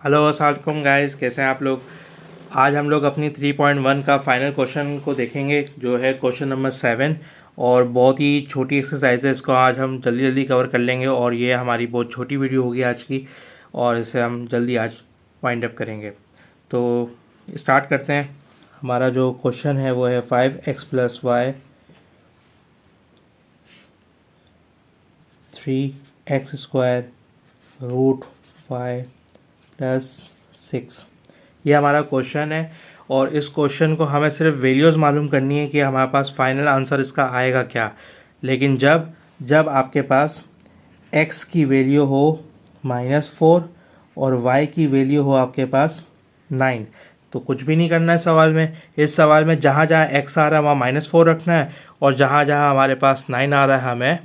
Hello अस्सलाम वालेकुम guys, कैसे हैं आप लोग। आज हम लोग अपनी 3.1 का फाइनल क्वेश्चन को देखेंगे, जो है क्वेश्चन नंबर 7। और बहुत ही छोटी एक्सरसाइज है, इसको आज हम जल्दी जल्दी कवर कर लेंगे और ये हमारी बहुत छोटी वीडियो होगी आज की, और इसे हम जल्दी आज वाइंड अप करेंगे। तो स्टार्ट करते हैं। हमारा जो क्वेश्चन है वो है 5x + y 3x² √y + 6। ये हमारा क्वेश्चन है, और इस क्वेश्चन को हमें सिर्फ वैल्यूज़ मालूम करनी है कि हमारे पास फाइनल आंसर इसका आएगा क्या। लेकिन जब जब आपके पास x की वैल्यू हो -4 और y की वैल्यू हो आपके पास 9, तो कुछ भी नहीं करना है सवाल में। इस सवाल में जहाँ जहाँ x आ रहा है वहाँ -4 रखना है, और जहाँ जहाँ हमारे पास 9 आ रहा है हमें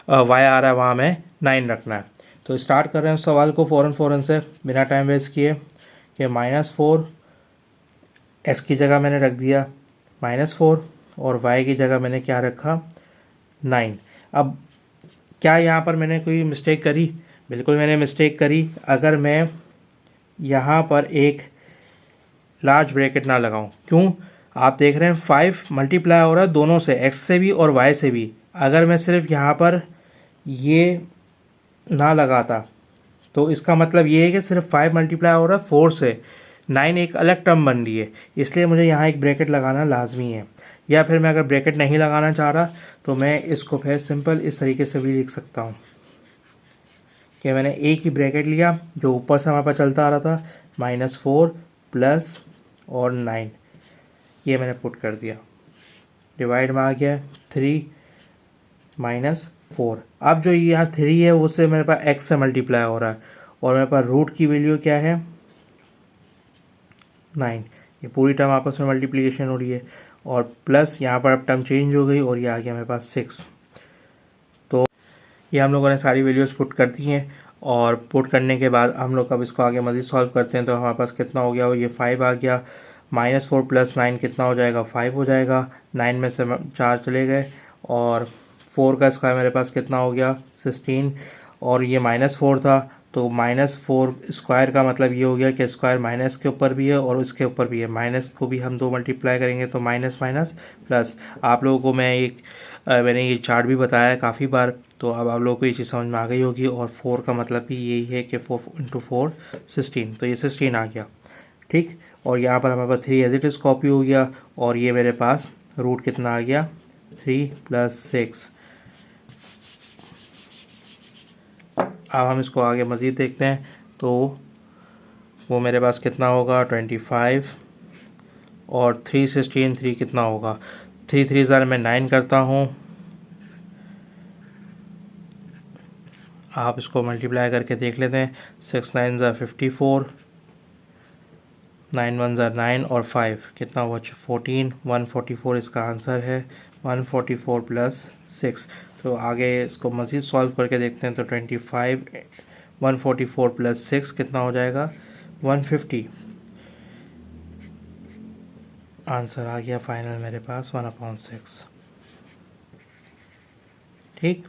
y आ रहा है वहाँ हमें 9 रखना है। तो स्टार्ट कर रहे हैं सवाल को फ़ौरन से बिना टाइम वेस्ट किए कि -4 x की जगह मैंने रख दिया -4, और y की जगह मैंने क्या रखा 9। अब क्या यहाँ पर मैंने कोई मिस्टेक करी? बिल्कुल मैंने मिस्टेक करी। अगर मैं यहाँ पर एक लार्ज ब्रैकेट ना लगाऊं। क्यों? आप देख रहे हैं 5 मल्टीप्लाई हो रहा है दोनों से, x से भी और y से भी। अगर मैं सिर्फ यहाँ पर ये ना लगाता तो इसका मतलब ये है कि सिर्फ 5 मल्टीप्लाई हो रहा है 4 से, 9 एक अलग टर्म बन रही है, इसलिए मुझे यहाँ एक ब्रैकेट लगाना लाजमी है। या फिर मैं अगर ब्रैकेट नहीं लगाना चाह रहा तो मैं इसको फिर सिंपल इस तरीके से भी लिख सकता हूँ कि मैंने एक ही ब्रैकेट लिया जो ऊपर से हमारे पास चलता आ रहा था, -4 प्लस और 9, ये मैंने पुट कर दिया। डिवाइड में आ गया 3 -4। अब जो यहाँ 3 है उससे मेरे पास x से मल्टीप्लाई हो रहा है, और मेरे पास रूट की वैल्यू क्या है 9। ये पूरी टर्म आपस में मल्टीप्लिकेशन हो रही है, और प्लस यहाँ पर अब टर्म चेंज हो गई और ये आ गया मेरे पास 6। तो ये हम लोगों ने सारी वैल्यूज़ पुट कर दी हैं, और पुट करने के बाद हम लोग अब इसको आगे मज़ीद सॉल्व करते हैं। तो हमारे पास कितना हो गया, वो ये 5 आ गया। -4 + 9 कितना हो जाएगा, 5 हो जाएगा। 9 में से 4 चले गए, और 4 का स्क्वायर मेरे पास कितना हो गया 16, और ये -4 था तो -4 स्क्वायर का मतलब ये हो गया कि स्क्वायर माइनस के ऊपर भी है और इसके ऊपर भी है। माइनस को भी हम 2 मल्टीप्लाई करेंगे तो माइनस माइनस प्लस। आप लोगों को मैंने ये चार्ट भी बताया है काफ़ी बार, तो अब आप लोगों को ये चीज़ समझ में आ गई होगी। और 4 का मतलब भी यही है कि 4 × 4 16, तो ये 16 आ गया। ठीक, और यहाँ पर हमारे पास 3 एज इट इज़ कॉपी हो गया, और ये मेरे पास रूट कितना आ गया 3 + 6। अब हम इसको आगे मज़ीद देखते हैं, तो वो मेरे पास कितना होगा 25, और 3 16 3 कितना होगा, 3 3 ज़ार मैं 9 करता हूँ। आप इसको मल्टीप्लाई करके देख लेते हैं, 6 9 ज़ार 54, 9 1 ज़ार 9, और 5 कितना हुआ 14, 144 इसका आंसर है। 144 + 6। तो आगे इसको मज़ीद सॉल्व करके देखते हैं, तो 25 144 + 6 कितना हो जाएगा 150। आंसर आ गया फाइनल मेरे पास 1/6। ठीक,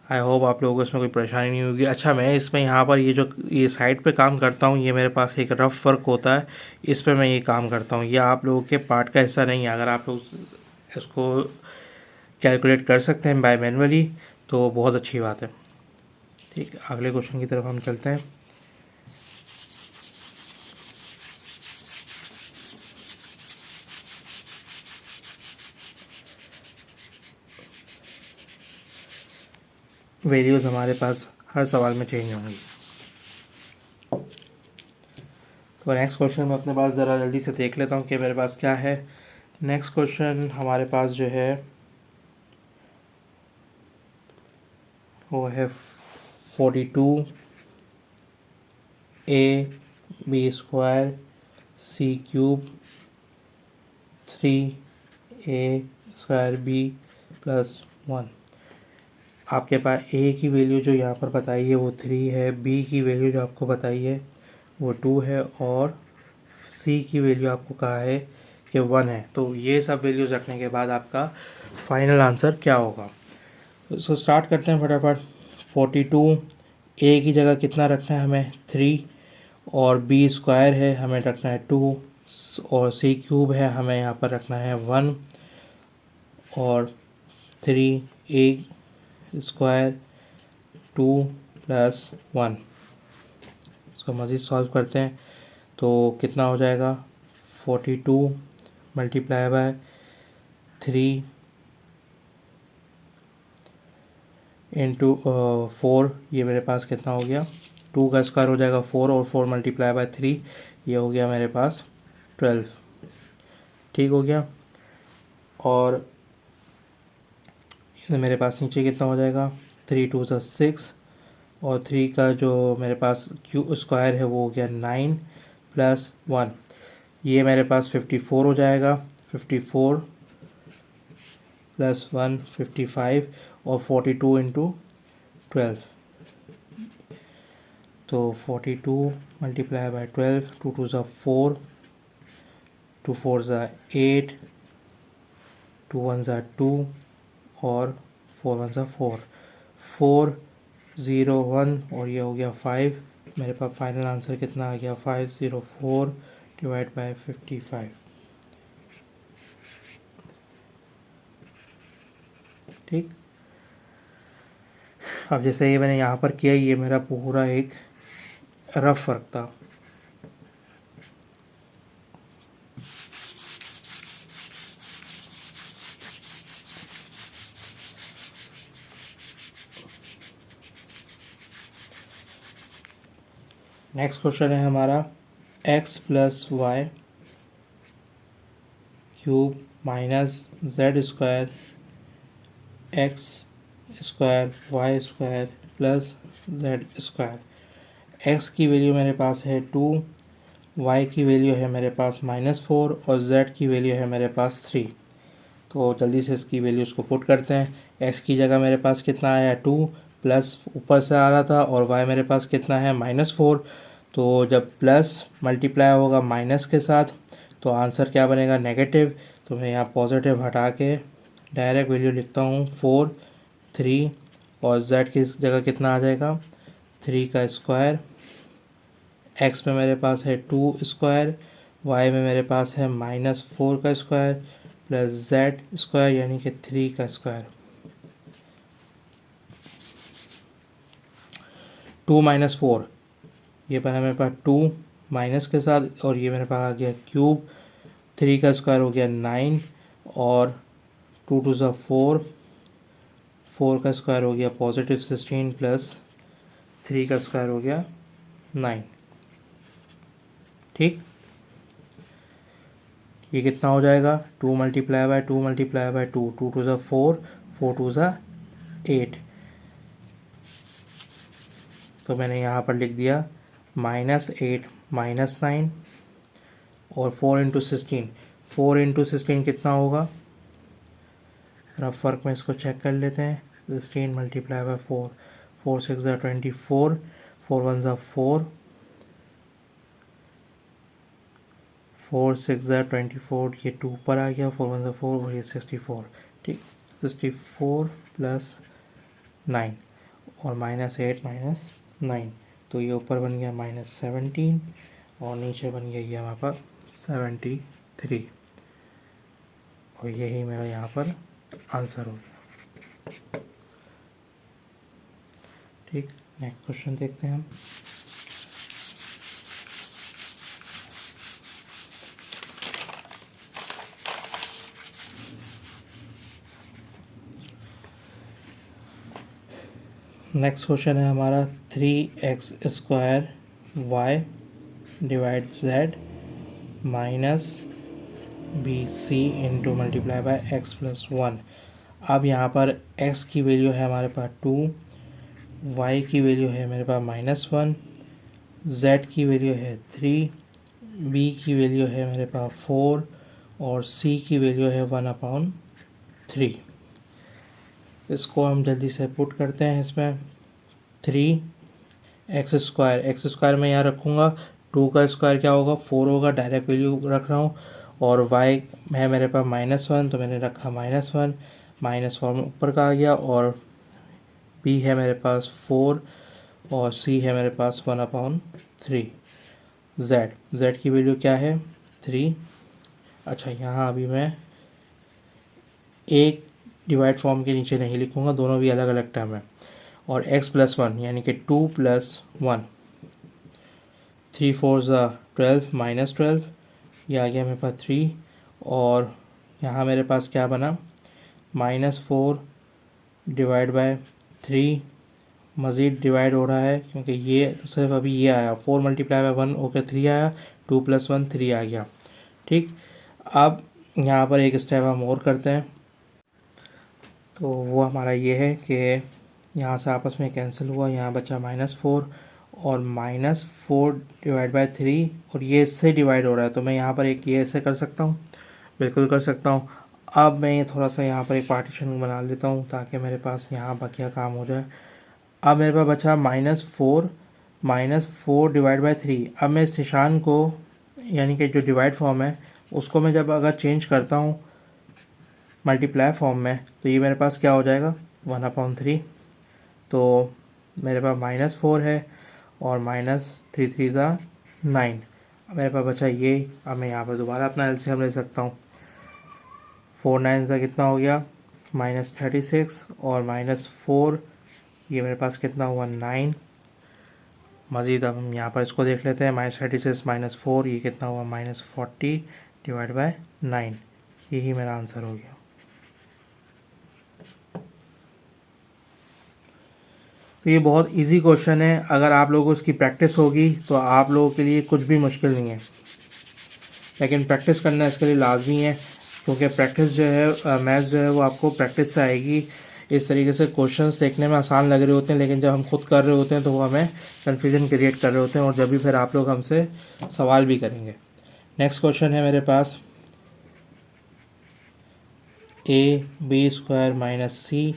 आई होप आप लोगों को इसमें कोई परेशानी नहीं होगी। अच्छा, मैं इसमें यहाँ पर ये साइड पे काम करता हूँ, ये मेरे पास एक रफ़ वर्क होता है, इस पे मैं ये काम करता हूँ। ये आप लोगों के पार्ट का हिस्सा नहीं है। अगर आप लोग इसको कैलकुलेट कर सकते हैं बाय मैनुअली तो बहुत अच्छी बात है। ठीक, अगले क्वेश्चन की तरफ हम चलते हैं। वैल्यूज़ हमारे पास हर सवाल में चेंज होंगी। तो नेक्स्ट क्वेश्चन मैं अपने पास ज़रा जल्दी से देख लेता हूँ कि मेरे पास क्या है। नेक्स्ट क्वेश्चन हमारे पास जो है वो है 42 ab² c³ 3a² b + 1। आपके पास a की वैल्यू जो यहाँ पर बताई है वो 3 है, b की वैल्यू जो आपको बताई है वो 2 है, और c की वैल्यू आपको कहा है कि 1 है। तो ये सब वैल्यूज़ रखने के बाद आपका फाइनल आंसर क्या होगा। तो स्टार्ट करते हैं फटाफट। 42 ए की जगह कितना रखना है हमें 3, और बी स्क्वायर है हमें रखना है 2, और सी क्यूब है हमें यहाँ पर रखना है 1, और 3 ए स्क्वायर 2 प्लस 1। इसको मज़ीद सॉल्व करते हैं तो कितना हो जाएगा 42 मल्टीप्लाई बाय 3 इंटू 4, ये मेरे पास कितना हो गया 2 का स्क्वायर हो जाएगा 4, और 4 मल्टीप्लाई बाय 3 ये हो गया मेरे पास 12। ठीक हो गया। और मेरे पास नीचे कितना हो जाएगा 3 2 ज़ा 6, और 3 का जो मेरे पास क्यू स्क्वायर है वो हो गया 9 प्लस 1, ये मेरे पास 54 हो जाएगा। 54 प्लस 1 55, और 42 इंटू 12, तो 42 मल्टीप्लाई बाय 12, 2 2 ज़ा 4, 2 4 ज़ा 8, 2 1 ज़ा 2, और 4 1 ज़ा 4, 4 0 1, और ये हो गया 5। मेरे पास फाइनल आंसर कितना आ गया 504 डिवाइड बाय 55। ठीक। अब जैसे ये मैंने यहाँ पर किया, ये मेरा पूरा एक रफ वर्क था। नेक्स्ट क्वेश्चन है हमारा x plus Y cube minus Z square X square Y square plus Z square. X की वैल्यू मेरे पास है 2, वाई की वैल्यू है मेरे पास -4, और जेड की वैल्यू है मेरे पास 3। तो जल्दी से इसकी वैल्यूज़ को पुट करते हैं। एक्स की जगह मेरे पास कितना आया 2, प्लस ऊपर से आ रहा था, और वाई मेरे पास कितना है -4। तो जब प्लस मल्टीप्लाई होगा माइनस के साथ तो आंसर क्या बनेगा नेगेटिव। तो मैं यहाँ पॉजिटिव हटा के डायरेक्ट वैल्यू लिखता हूँ 4 3, और z की जगह कितना आ जाएगा 3 का स्क्वायर। x में मेरे पास है 2 स्क्वायर, y में मेरे पास है -4 का स्क्वायर प्लस z स्क्वायर यानी कि 3 का स्क्वायर। 2 माइनस 4, ये बना मेरे पास 2 माइनस के साथ, और ये मेरे पास आ गया क्यूब। 3 का स्क्वायर हो गया 9, और 2 2 ज़ा 4, 4 का स्क्वायर हो गया पॉजिटिव 16 प्लस 3 का स्क्वायर हो गया 9। ठीक। ये कितना हो जाएगा 2 मल्टीप्लाई बाय 2 मल्टीप्लाई बाय 2, 2 2 ज़ा 4, 4 2 ज़ा 8। तो मैंने यहाँ पर लिख दिया -8 -9, और 4 इंटू 16, 4 इंटू 16 कितना होगा, रफ वर्क में इसको चेक कर लेते हैं। 16 मल्टीप्लाई बाय 4, 4 6 ज़ा 24, 4 1 ज़ा 4, 4 6 ज़ा 24, ये 2 पर आ गया, 4 1 ज़ा 4, और ये 64। ठीक, 64 प्लस 9, और -8 -9, तो ये ऊपर बन गया -17, और नीचे बन गया ये हमारे पास 73, और यही मेरा यहाँ पर आंसर हो गया। ठीक। नेक्स्ट क्वेश्चन देखते हैं हम। नेक्स्ट क्वेश्चन है हमारा 3x square Y divide Z minus B C into multiply by X plus 1। अब यहाँ पर x की वैल्यू है हमारे पास 2, y की वैल्यू है मेरे पास -1, z की वैल्यू है 3, b की वैल्यू है मेरे पास 4, और c की वैल्यू है 1/3। इसको हम जल्दी से पुट करते हैं इसमें। 3x स्क्वायर में यहाँ रखूँगा, 2 का स्क्वायर क्या होगा 4 होगा, डायरेक्ट वैल्यू रख रहा हूँ। और y है मेरे पास -1, तो मैंने रखा -1, -4 में ऊपर का आ गया, और b है मेरे पास 4, और सी है मेरे पास 1/3। जेड की वैल्यू क्या है 3। अच्छा, यहाँ अभी मैं एक डिवाइड फॉर्म के नीचे नहीं लिखूँगा, दोनों भी अलग अलग टर्म है। और x+1 यानी कि 2+1, 3 4 12 -12, ये आ गया मेरे पास 3। और यहाँ मेरे पास क्या बना -4 डिवाइड बाय 3, मज़ीद डिवाइड हो रहा है क्योंकि ये तो सिर्फ अभी ये आया, 4 मल्टीप्लाई बाय 1 ओके 3 आया, 2+1 3 आ गया। ठीक, अब यहाँ पर एक स्टेप हम और करते हैं, तो वो हमारा ये है कि यहाँ से आपस में कैंसिल हुआ, यहाँ बचा -4 और -4 डिवाइड बाय 3, और ये इससे डिवाइड हो रहा है तो मैं यहाँ पर एक ये ऐसे कर सकता हूँ, बिल्कुल कर सकता हूँ। अब मैं ये थोड़ा सा यहाँ पर एक पार्टीशन बना लेता हूँ ताकि मेरे पास यहाँ बकिया काम हो जाए। अब मेरे पास बचा -4 डिवाइड बाय 3। अब मैं इस निशान को यानी कि जो डिवाइड फॉर्म है उसको मैं जब अगर चेंज करता हूँ मल्टीप्लाई फॉर्म में तो ये मेरे पास क्या हो जाएगा 1/3। तो मेरे पास -4 है और -3 3 9। अब मेरे पास बचा ये। अब मैं यहाँ पर दोबारा अपना एलसीएम ले सकता हूँ। 4 9 कितना हो गया -36 और -4, ये मेरे पास कितना हुआ 9। मज़ीद अब हम यहाँ पर इसको देख लेते हैं, -36 -4 ये कितना हुआ -40 डिवाइड बाय 9। यही मेरा आंसर हो गया। तो ये बहुत इजी क्वेश्चन है, अगर आप लोगों को इसकी प्रैक्टिस होगी तो आप लोगों के लिए कुछ भी मुश्किल नहीं है, लेकिन प्रैक्टिस करना इसके लिए लाजमी है क्योंकि प्रैक्टिस जो है मैथ्स जो है वो आपको प्रैक्टिस से आएगी। इस तरीके से क्वेश्चंस देखने में आसान लग रहे होते हैं लेकिन जब हम खुद कर रहे होते हैं तो वो हमें कन्फ्यूजन क्रिएट कर रहे होते हैं, और जब भी फिर आप लोग हमसे सवाल भी करेंगे। नेक्स्ट क्वेश्चन है मेरे पास ab² - c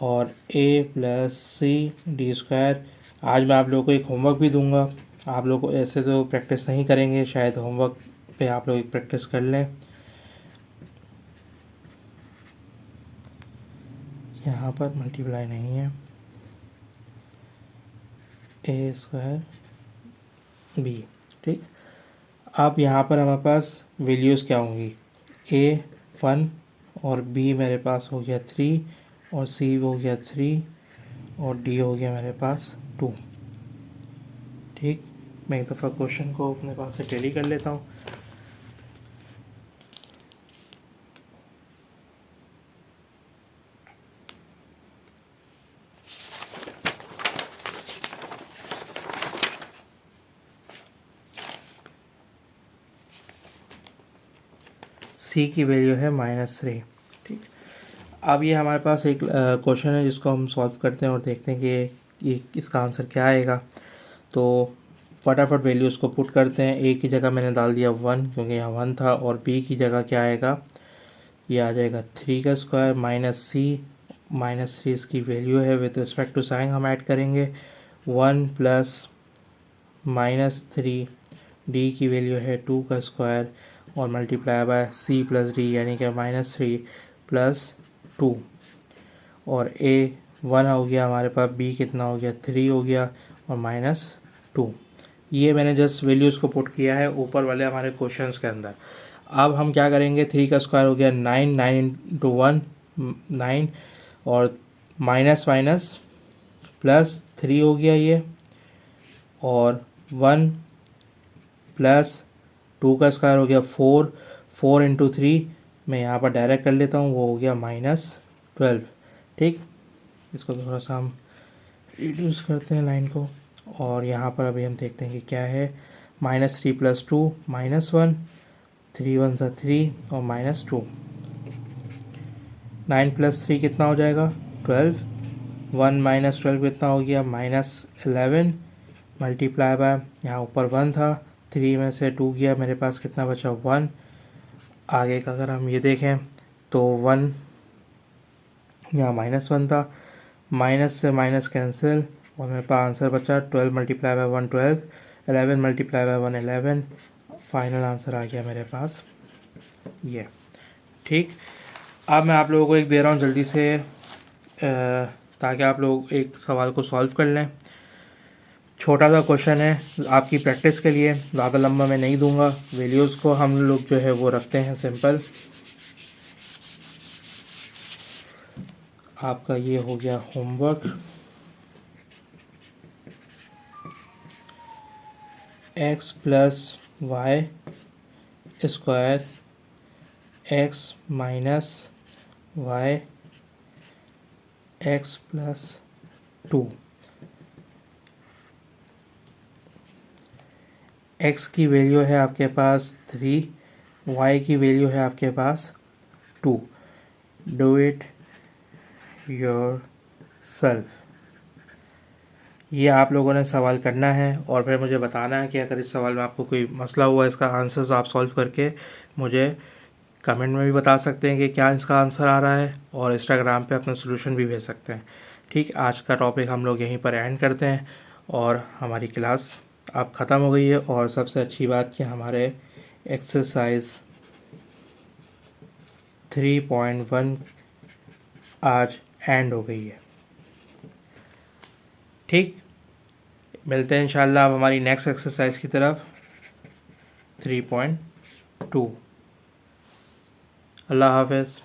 और a+c² आज मैं आप लोगों को एक होमवर्क भी दूंगा। आप लोग को ऐसे तो प्रैक्टिस नहीं करेंगे, शायद होमवर्क पे आप लोग एक प्रैक्टिस कर लें। यहाँ पर मल्टीप्लाई नहीं है, a² b। ठीक, अब यहाँ पर हमारे पास वैल्यूज़ क्या होंगी, a 1 और b मेरे पास हो गया 3 और c हो गया 3 और d हो गया मेरे पास 2। ठीक, मैं एक दफ़ा क्वेश्चन को अपने पास से टैली कर लेता हूँ। सी की वैल्यू है -3। ठीक, अब ये हमारे पास एक क्वेश्चन है जिसको हम सॉल्व करते हैं और देखते हैं कि ये इसका आंसर क्या आएगा। तो फटाफट वैल्यूज़ को पुट करते हैं। ए की जगह मैंने डाल दिया 1 क्योंकि यहाँ 1 था, और बी की जगह क्या आएगा, ये आ जाएगा 3² -3 इसकी वैल्यू है, विद रिस्पेक्ट टू साइन हम ऐड करेंगे 1 + -3, डी की वैल्यू है 2² और मल्टीप्लाई बाय c + d यानी कि -3 + 2, और a 1 हो गया हमारे पास, b कितना हो गया 3 हो गया और -2। ये मैंने जस्ट वैल्यूज़ को पुट किया है ऊपर वाले हमारे क्वेश्चंस के अंदर। अब हम क्या करेंगे, 3² हो गया 9, 9 × 1 9, और +3 हो गया ये, और 1 + 2² हो गया 4, 4 × 3 मैं यहाँ पर डायरेक्ट कर लेता हूँ, वो हो गया -12। ठीक, इसको थोड़ा सा हम रिड्यूस करते हैं लाइन को, और यहाँ पर अभी हम देखते हैं कि क्या है, -3 + 2 -1, 3 1 3 और -2। 9 + 3 कितना हो जाएगा 12, 1 - 12 कितना हो गया -11, मल्टीप्लाई बाय यहाँ ऊपर 1 था, 3 में से 2 गया, मेरे पास कितना बचा 1। आगे का अगर हम ये देखें तो 1 यहाँ -1 था, माइनस से माइनस कैंसिल, और मेरे पास आंसर बचा 12 multiply by 1 12, 11 multiply by 1 11। Final answer आ गया मेरे पास ये। ठीक, अब मैं आप लोगों को एक दे रहा हूँ जल्दी से ताकि आप लोग एक सवाल को सॉल्व कर लें। छोटा सा क्वेश्चन है आपकी प्रैक्टिस के लिए, ज़्यादा लंबा मैं नहीं दूंगा। वैल्यूज़ को हम लोग जो है वो रखते हैं सिंपल। आपका ये हो गया homework. x plus Y square x minus Y x plus 2। x की वैल्यू है आपके पास 3, y की वैल्यू है आपके पास 2। Do it yourself. ये आप लोगों ने सवाल करना है और फिर मुझे बताना है कि अगर इस सवाल में आपको कोई मसला हुआ, इसका आंसर्स आप सॉल्व करके मुझे कमेंट में भी बता सकते हैं कि क्या इसका आंसर आ रहा है, और इंस्टाग्राम पे अपना सॉल्यूशन भी भेज सकते हैं। ठीक, आज का टॉपिक हम लोग यहीं पर एंड करते हैं और हमारी क्लास अब ख़त्म हो गई है। और सबसे अच्छी बात कि हमारे एक्सरसाइज 3.1 आज एंड हो गई है। ठीक, मिलते हैं इंशाल्लाह अब हमारी नेक्स्ट एक्सरसाइज की तरफ 3.2। अल्लाह हाफ़िज़।